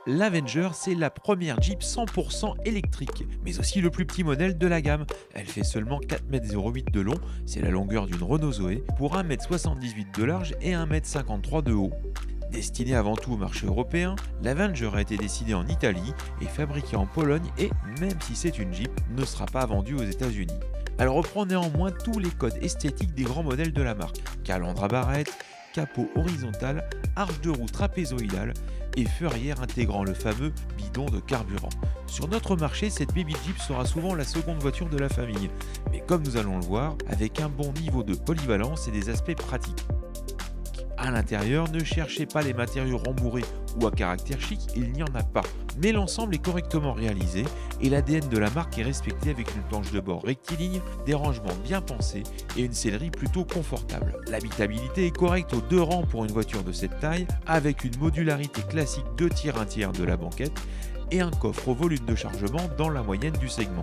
L'Avenger, c'est la première Jeep 100% électrique, mais aussi le plus petit modèle de la gamme. Elle fait seulement 4,08 m de long, c'est la longueur d'une Renault Zoé, pour 1,78 m de large et 1,53 m de haut. Destinée avant tout au marché européen, l'Avenger a été décidée en Italie et fabriquée en Pologne et, même si c'est une Jeep, ne sera pas vendue aux États-Unis. Elle reprend néanmoins tous les codes esthétiques des grands modèles de la marque: calandre à barrette, capot horizontal, arche de roue trapézoïdale et feu arrière intégrant le fameux bidon de carburant. Sur notre marché, cette baby Jeep sera souvent la seconde voiture de la famille, mais comme nous allons le voir, avec un bon niveau de polyvalence et des aspects pratiques. À l'intérieur, ne cherchez pas les matériaux rembourrés ou à caractère chic, il n'y en a pas. Mais l'ensemble est correctement réalisé et l'ADN de la marque est respecté avec une planche de bord rectiligne, des rangements bien pensés et une sellerie plutôt confortable. L'habitabilité est correcte aux deux rangs pour une voiture de cette taille, avec une modularité classique 2 tiers 1 tiers de la banquette et un coffre au volume de chargement dans la moyenne du segment.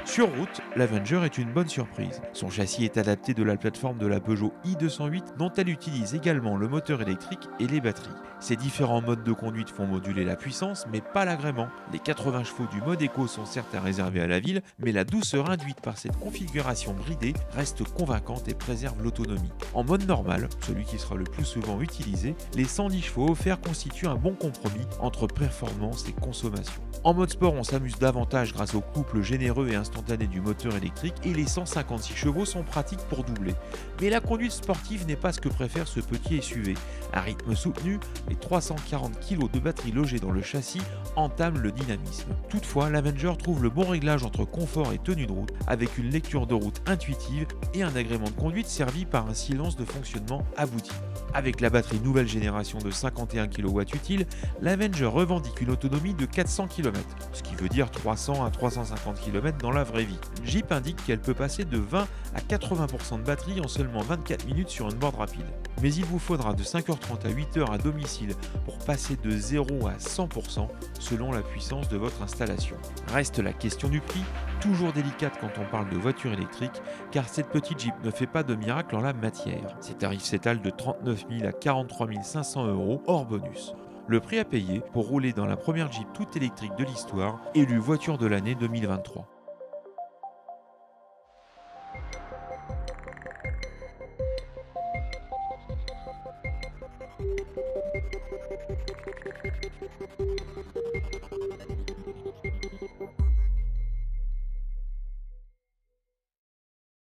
Sur route, l'Avenger est une bonne surprise. Son châssis est adapté de la plateforme de la Peugeot i208 dont elle utilise également le moteur électrique et les batteries. Ces différents modes de conduite font moduler la puissance mais pas l'agrément. Les 80 chevaux du mode éco sont certes à réserver à la ville, mais la douceur induite par cette configuration bridée reste convaincante et préserve l'autonomie. En mode normal, celui qui sera le plus souvent utilisé, les 110 chevaux offerts constituent un bon compromis entre performance et consommation. En mode sport, on s'amuse davantage grâce au couple généreux et instantané du moteur électrique et les 156 chevaux sont pratiques pour doubler. Mais la conduite sportive n'est pas ce que préfère ce petit SUV. À rythme soutenu, les 340 kg de batterie logée dans le châssis entament le dynamisme. Toutefois, l'Avenger trouve le bon réglage entre confort et tenue de route, avec une lecture de route intuitive et un agrément de conduite servi par un silence de fonctionnement abouti. Avec la batterie nouvelle génération de 51 kW utile, l'Avenger revendique une autonomie de 400 km, ce qui veut dire 300 à 350 km dans la vraie vie. Jeep indique qu'elle peut passer de 20 à 80% de batterie en seulement 24 minutes sur une borne rapide. Mais il vous faudra de 5h30 à 8h à domicile pour passer de 0 à 100% selon la puissance de votre installation. Reste la question du prix, toujours délicate quand on parle de voiture électrique, car cette petite Jeep ne fait pas de miracle en la matière. Ses tarifs s'étalent de 39 000 à 43 500 € hors bonus. Le prix à payer pour rouler dans la première Jeep toute électrique de l'histoire, élue voiture de l'année 2023.